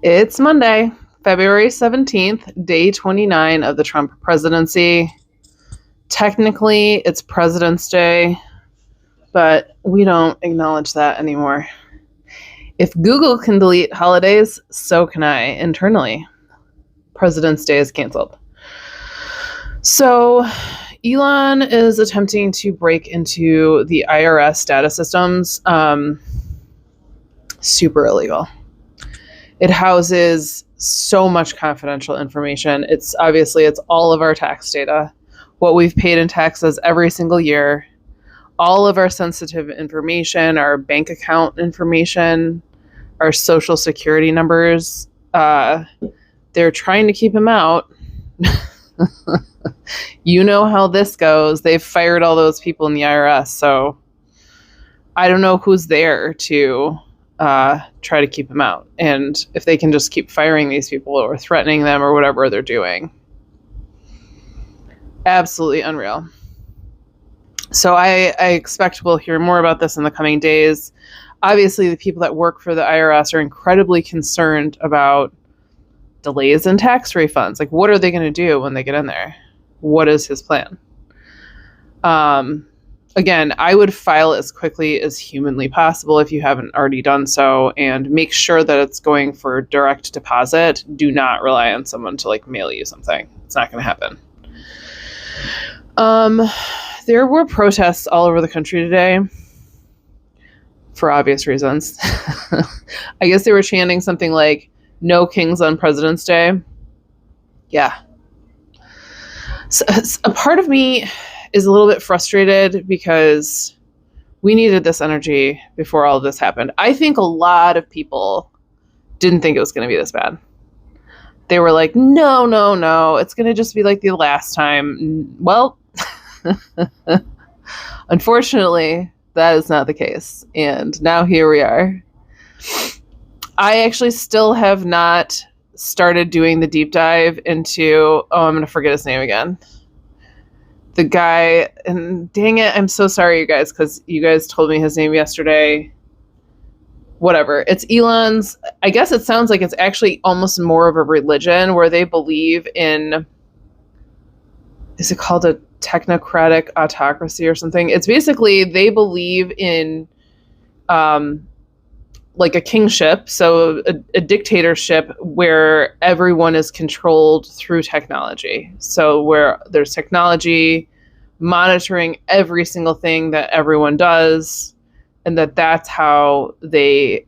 It's Monday, February 17th, day 29 of the Trump presidency. Technically, it's President's Day, but we don't acknowledge that anymore. If Google can delete holidays, so can I internally. President's Day is canceled. So, Elon is attempting to break into the IRS data systems. Super illegal. It houses so much confidential information. It's all of our tax data, what we've paid in taxes every single year, all of our sensitive information, our bank account information, our social security numbers. They're trying to keep him out. You know how this goes. They've fired all those people in the IRS, so I don't know who's there to try to keep him out. And if they can just keep firing these people or threatening them or whatever they're doing. Absolutely unreal. So I expect we'll hear more about this in the coming days. Obviously, the people that work for the IRS are incredibly concerned about delays in tax refunds. Like, what are they going to do when they get in there? What is his plan? Again, I would file as quickly as humanly possible if you haven't already done so, and make sure that it's going for direct deposit. Do not rely on someone to mail you something. It's not going to happen. There were protests all over the country today for obvious reasons. I guess they were chanting something like, "No kings on President's Day." Yeah. So, a part of me is a little bit frustrated because we needed this energy before all of this happened. I think a lot of people didn't think it was going to be this bad. They were like, no, it's going to just be like the last time. Well, unfortunately, that is not the case. And now here we are. I actually still have not started doing the deep dive into, I'm going to forget his name again. The guy, and dang it, I'm so sorry, you guys, because you guys told me his name yesterday. Whatever. It's Elon's, I guess it sounds like it's actually almost more of a religion where they believe in, is it called a technocratic autocracy or something? It's basically, they believe in like a kingship, so a dictatorship where everyone is controlled through technology. So where there's technology monitoring every single thing that everyone does, and that's how they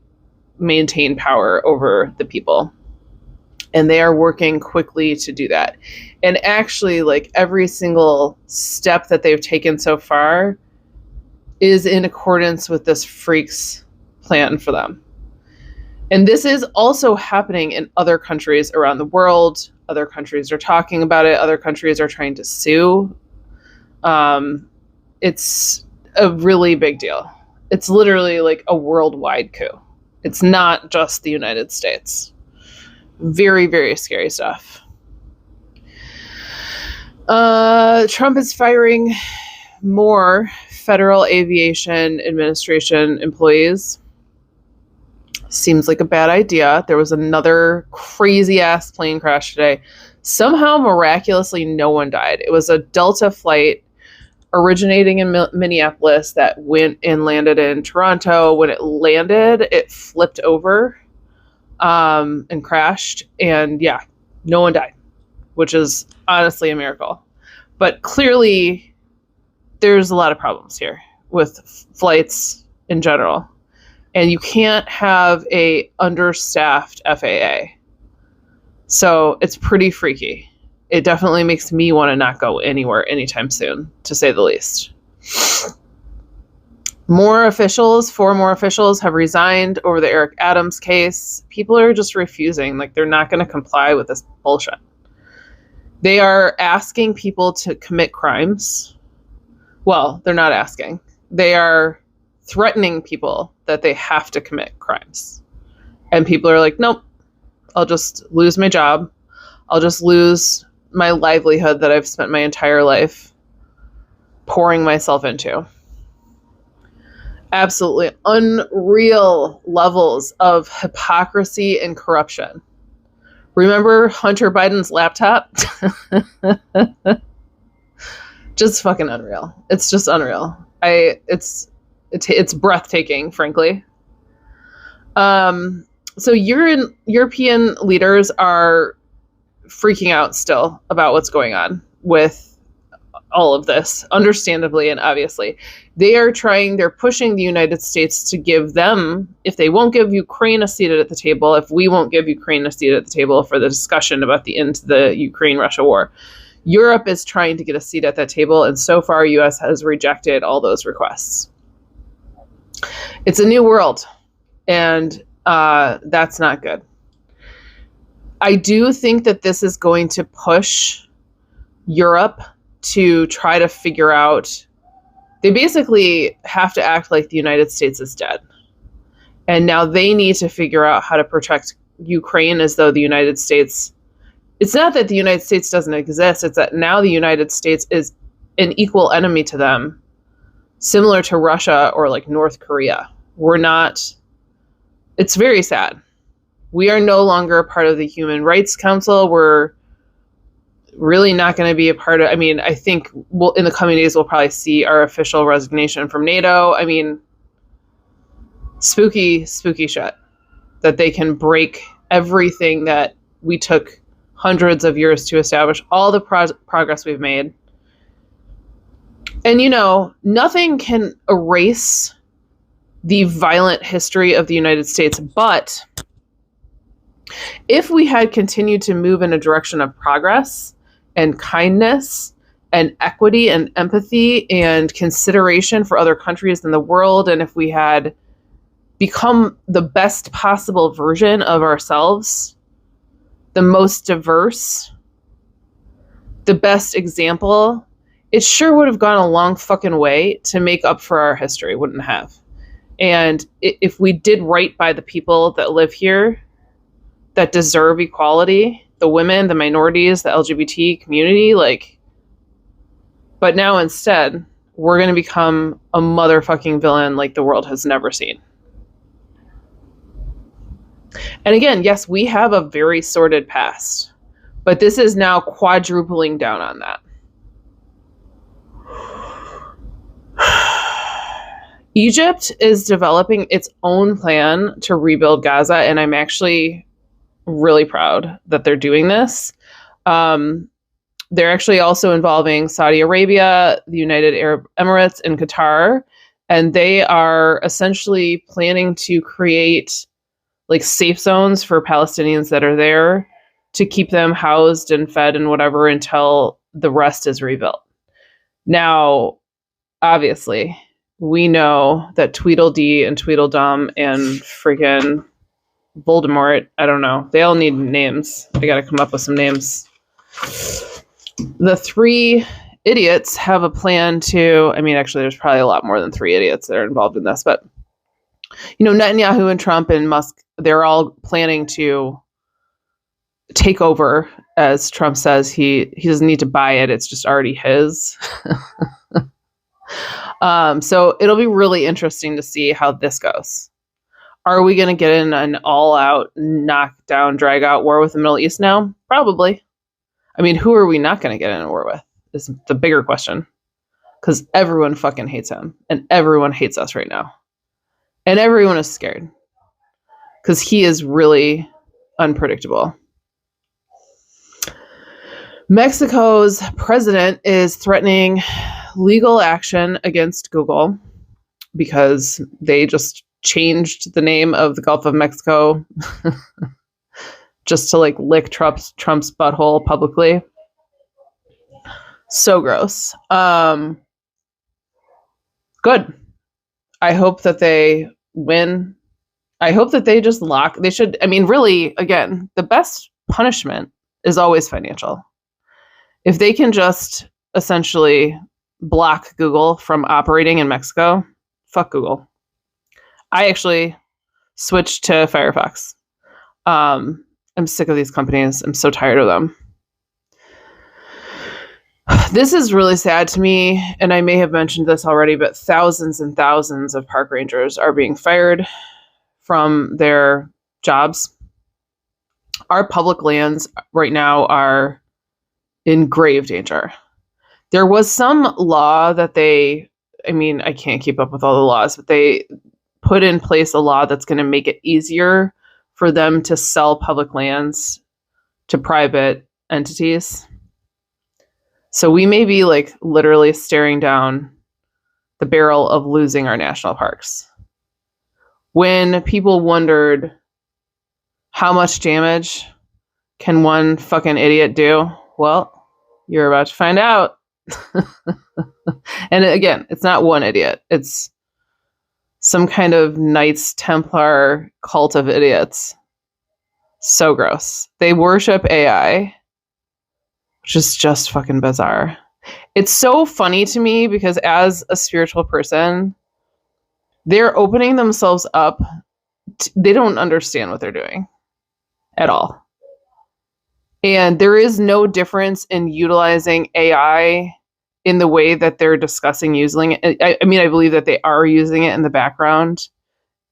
maintain power over the people. And they are working quickly to do that. And actually, every single step that they've taken so far is in accordance with this freak's plan for them. And this is also happening in other countries around the world. Other countries are talking about it. Other countries are trying to sue. It's a really big deal. It's literally like a worldwide coup. It's not just the United States. Very, very scary stuff. Trump is firing more Federal Aviation Administration employees. Seems like a bad idea. There was another crazy ass plane crash today. Somehow, miraculously, no one died. It was a Delta flight originating in Minneapolis that went and landed in Toronto. When it landed, it flipped over and crashed. And yeah, no one died, which is honestly a miracle. But clearly, there's a lot of problems here with flights in general. And you can't have a understaffed FAA. So it's pretty freaky. It definitely makes me want to not go anywhere anytime soon, to say the least. Four more officials have resigned over the Eric Adams case. People are just refusing. They're not going to comply with this bullshit. They are asking people to commit crimes. Well, they're not asking. They are threatening people that they have to commit crimes. And people are like, nope, I'll just lose my job. I'll just lose my livelihood that I've spent my entire life pouring myself into. Absolutely unreal levels of hypocrisy and corruption. Remember Hunter Biden's laptop? Just fucking unreal. It's just unreal. It's breathtaking, frankly. So European leaders are freaking out still about what's going on with all of this, understandably and obviously. They're pushing the United States to give them, if they won't give Ukraine a seat at the table, if we won't give Ukraine a seat at the table for the discussion about the end to the Ukraine-Russia war, Europe is trying to get a seat at that table, and so far US has rejected all those requests. It's a new world, and that's not good. I do think that this is going to push Europe to try to figure out, they basically have to act like the United States is dead. And now they need to figure out how to protect Ukraine as though the United States, it's not that the United States doesn't exist, it's that now the United States is an equal enemy to them, similar to Russia or like North Korea. We're not, it's very sad. We are no longer a part of the Human Rights Council. We're really not going to be a part of, I mean, I think in the coming days, we'll probably see our official resignation from NATO. I mean, spooky shit that they can break everything that we took hundreds of years to establish, all the progress we've made. And, nothing can erase the violent history of the United States, but if we had continued to move in a direction of progress and kindness and equity and empathy and consideration for other countries in the world, and if we had become the best possible version of ourselves, the most diverse, the best example, it sure would have gone a long fucking way to make up for our history, wouldn't have. And if we did right by the people that live here, that deserve equality, the women, the minorities, the LGBT community, but now instead, we're going to become a motherfucking villain like the world has never seen. And again, yes, we have a very sordid past, but this is now quadrupling down on that. Egypt is developing its own plan to rebuild Gaza, and I'm actually really proud that they're doing this. They're actually also involving Saudi Arabia, the United Arab Emirates, and Qatar, and they are essentially planning to create safe zones for Palestinians that are there to keep them housed and fed and whatever until the rest is rebuilt. Now, obviously, we know that Tweedledee and Tweedledum and freaking Voldemort, I don't know, they all need names. I gotta come up with some names. The three idiots have a plan to, actually there's probably a lot more than three idiots that are involved in this, but Netanyahu and Trump and Musk, they're all planning to take over. As Trump says, he doesn't need to buy it, it's just already his. So it'll be really interesting to see how this goes. Are we going to get in an all-out, knock-down, drag-out war with the Middle East now? Probably. Who are we not going to get in a war with is the bigger question. Because everyone fucking hates him. And everyone hates us right now. And everyone is scared. Because he is really unpredictable. Mexico's president is threatening legal action against Google because they just changed the name of the Gulf of Mexico just to lick Trump's butthole publicly. So gross. Good. I hope that they win. I hope that they just really, again, the best punishment is always financial. If they can just essentially block Google from operating in Mexico, fuck Google. I actually switched to Firefox. I'm sick of these companies. I'm so tired of them. This is really sad to me, and I may have mentioned this already, but thousands and thousands of park rangers are being fired from their jobs. Our public lands right now are in grave danger. There was some law that I can't keep up with all the laws, but they put in place a law that's going to make it easier for them to sell public lands to private entities. So we may be like literally staring down the barrel of losing our national parks. When people wondered how much damage can one fucking idiot do, well, you're about to find out. And again, it's not one idiot. It's some kind of Knights Templar cult of idiots. So gross. They worship AI, which is just fucking bizarre. It's so funny to me because as a spiritual person, they're opening themselves up. They don't understand what they're doing at all. And there is no difference in utilizing AI in the way that they're discussing using it. I believe that they are using it in the background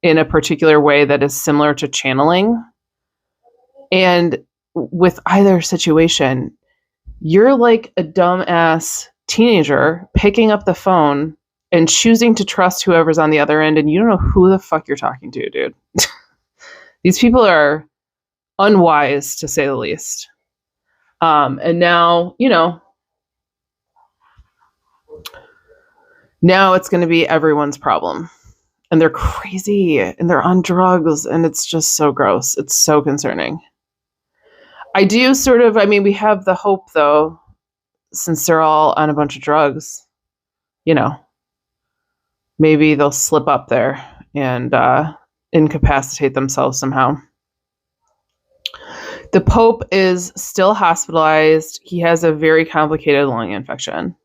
in a particular way that is similar to channeling. And with either situation, you're like a dumbass teenager picking up the phone and choosing to trust whoever's on the other end, and you don't know who the fuck you're talking to, dude. These people are unwise, to say the least. And now, now it's going to be everyone's problem. And they're crazy and they're on drugs and it's just so gross. It's so concerning. I do we have the hope though, since they're all on a bunch of drugs, maybe they'll slip up there and incapacitate themselves somehow. The Pope is still hospitalized. He has a very complicated lung infection.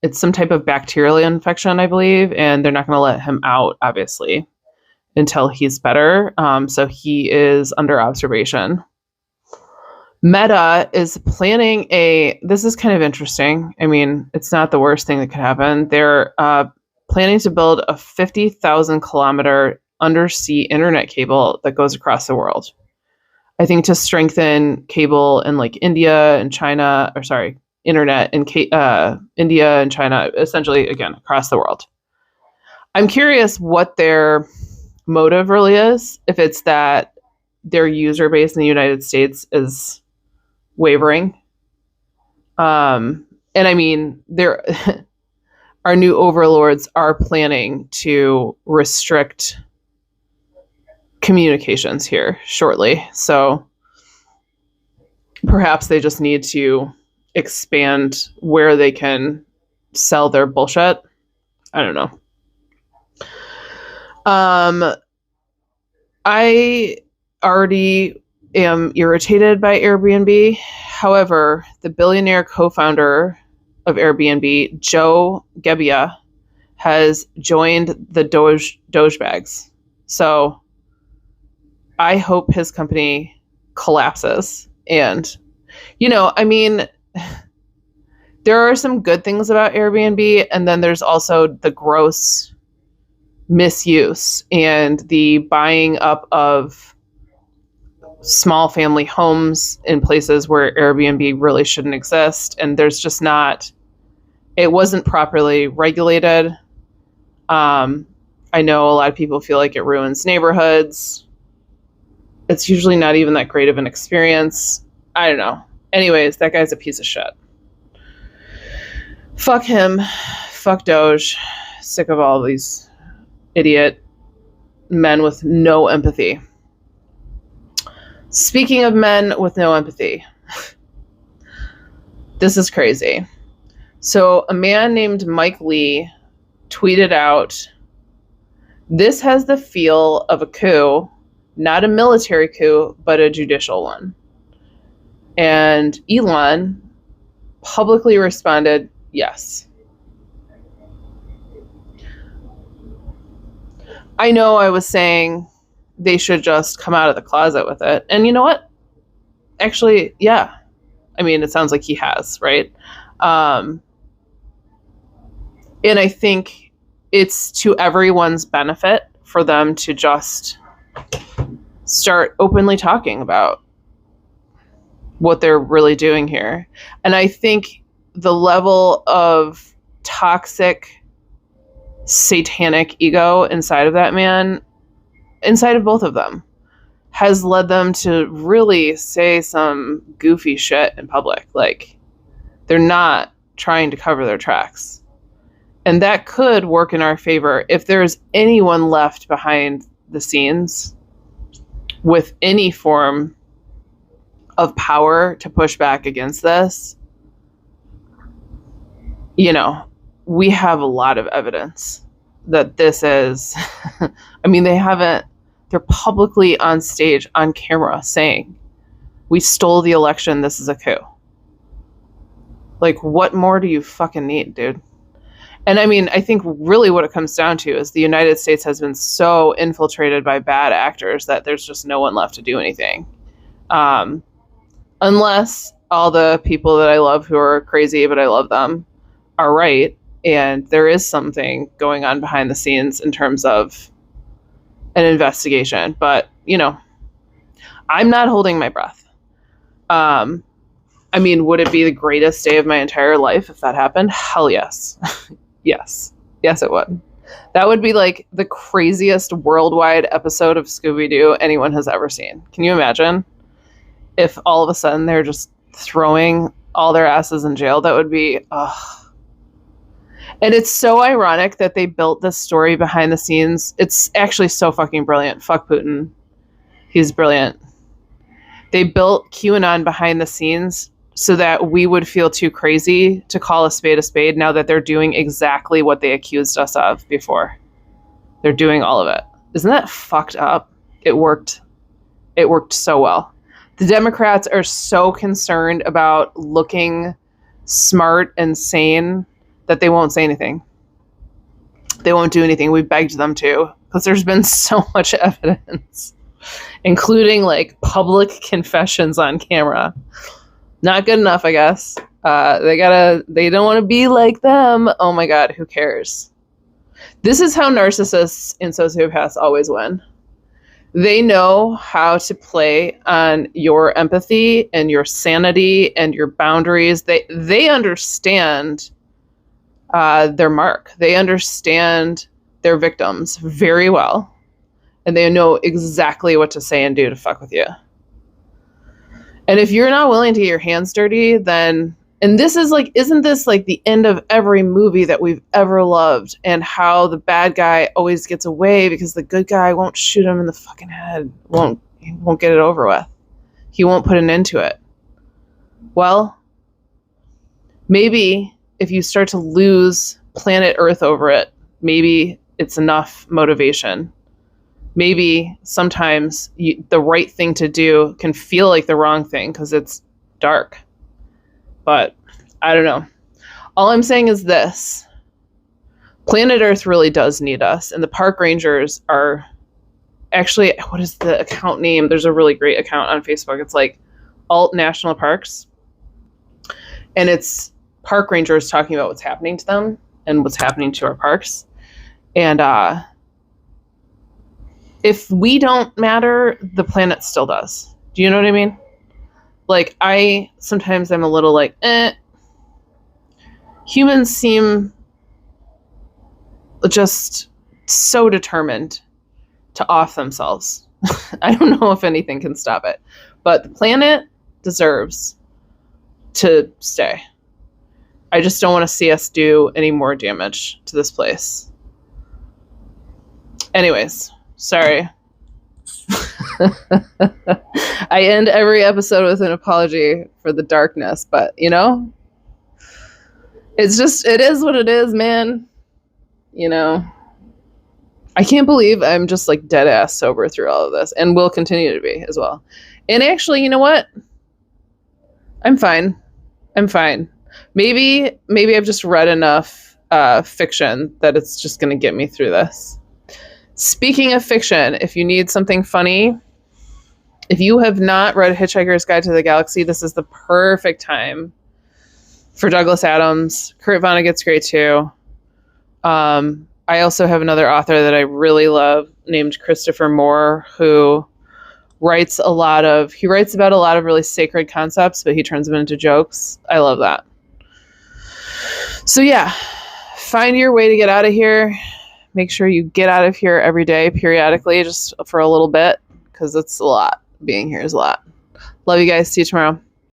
It's some type of bacterial infection, I believe, and they're not going to let him out, obviously, until he's better. So he is under observation. Meta is planning this is kind of interesting. I mean, it's not the worst thing that could happen. They're planning to build a 50,000 kilometer undersea internet cable that goes across the world. I think to strengthen cable in like India and China, internet in India and China, essentially, again, across the world. I'm curious what their motive really is, if it's that their user base in the United States is wavering. And I mean, our new overlords are planning to restrict communications here shortly. So perhaps they just need to expand where they can sell their bullshit. I don't know. I already am irritated by Airbnb. However, the billionaire co-founder of Airbnb, Joe Gebbia, has joined the Dogebags. So I hope his company collapses. And, there are some good things about Airbnb, and then there's also the gross misuse and the buying up of small family homes in places where Airbnb really shouldn't exist. And there's just it wasn't properly regulated. I know a lot of people feel like it ruins neighborhoods. It's usually not even that great of an experience. I don't know. Anyways, that guy's a piece of shit. Fuck him. Fuck Doge. Sick of all these idiot men with no empathy. Speaking of men with no empathy, this is crazy. So a man named Mike Lee tweeted out, "This has the feel of a coup, not a military coup, but a judicial one." And Elon publicly responded, "Yes." I know I was saying they should just come out of the closet with it. And you know what? Actually, yeah, I mean, it sounds like he has, right? And I think it's to everyone's benefit for them to just start openly talking about what they're really doing here. And I think the level of toxic, satanic ego inside of that man, inside of both of them, has led them to really say some goofy shit in public. Like, they're not trying to cover their tracks. And that could work in our favor if there's anyone left behind the scenes with any form of power to push back against this. You know, we have a lot of evidence that this is, I mean, they're publicly on stage, on camera, saying, we stole the election, this is a coup. Like, what more do you fucking need, dude? And I mean, I think really what it comes down to is the United States has been so infiltrated by bad actors that there's just no one left to do anything. Unless all the people that I love who are crazy, but I love them, are right. And there is something going on behind the scenes in terms of an investigation. But, you know, I'm not holding my breath. I mean, would it be the greatest day of my entire life if that happened? Hell yes. Yes, it would. That would be like the craziest worldwide episode of Scooby-Doo anyone has ever seen. Can you imagine if all of a sudden they're just throwing all their asses in jail? That would be, ugh. And it's so ironic that they built this story behind the scenes. It's actually so fucking brilliant. Fuck Putin. He's brilliant. They built QAnon behind the scenes so that we would feel too crazy to call a spade now that they're doing exactly what they accused us of before. They're doing all of it. Isn't that fucked up? It worked. It worked so well. The Democrats are so concerned about looking smart and sane that they won't say anything. They won't do anything. We begged them to, because there's been so much evidence, including like public confessions on camera. Not good enough, I guess. They don't want to be like them. Oh my God, who cares? This is how narcissists and sociopaths always win. They know how to play on your empathy and your sanity and your boundaries. They understand their mark. They understand their victims very well. And they know exactly what to say and do to fuck with you. And if you're not willing to get your hands dirty, then, and this is like, isn't this like the end of every movie that we've ever loved, and how the bad guy always gets away because the good guy won't shoot him in the fucking head. He won't get it over with. He won't put an end to it. Well, maybe if you start to lose planet Earth over it, maybe it's enough motivation. Maybe sometimes the right thing to do can feel like the wrong thing because it's dark. But I don't know. All I'm saying is this. Planet Earth really does need us. And the park rangers are actually, what is the account name? There's a really great account on Facebook. It's like Alt National Parks. And it's park rangers talking about what's happening to them and what's happening to our parks. And if we don't matter, the planet still does. Do you know what I mean? Like, sometimes I'm a little like, Humans seem just so determined to off themselves. I don't know if anything can stop it. But the planet deserves to stay. I just don't want to see us do any more damage to this place. Anyways. Sorry. I end every episode with an apology for the darkness, but you know, it is what it is, man. You know, I can't believe I'm just like dead ass sober through all of this, and will continue to be as well. And actually, you know what? I'm fine. Maybe I've just read enough fiction that it's just going to get me through this. Speaking of fiction, if you need something funny, If you have not read Hitchhiker's Guide to the Galaxy, this is the perfect time for Douglas Adams. Kurt Vonnegut's great too. I also have another author that I really love named Christopher Moore, who writes about a lot of really sacred concepts, but he turns them into jokes. I love that. So yeah, find your way to get out of here. Make sure you get out of here every day, periodically, just for a little bit, because it's a lot. Being here is a lot. Love you guys. See you tomorrow.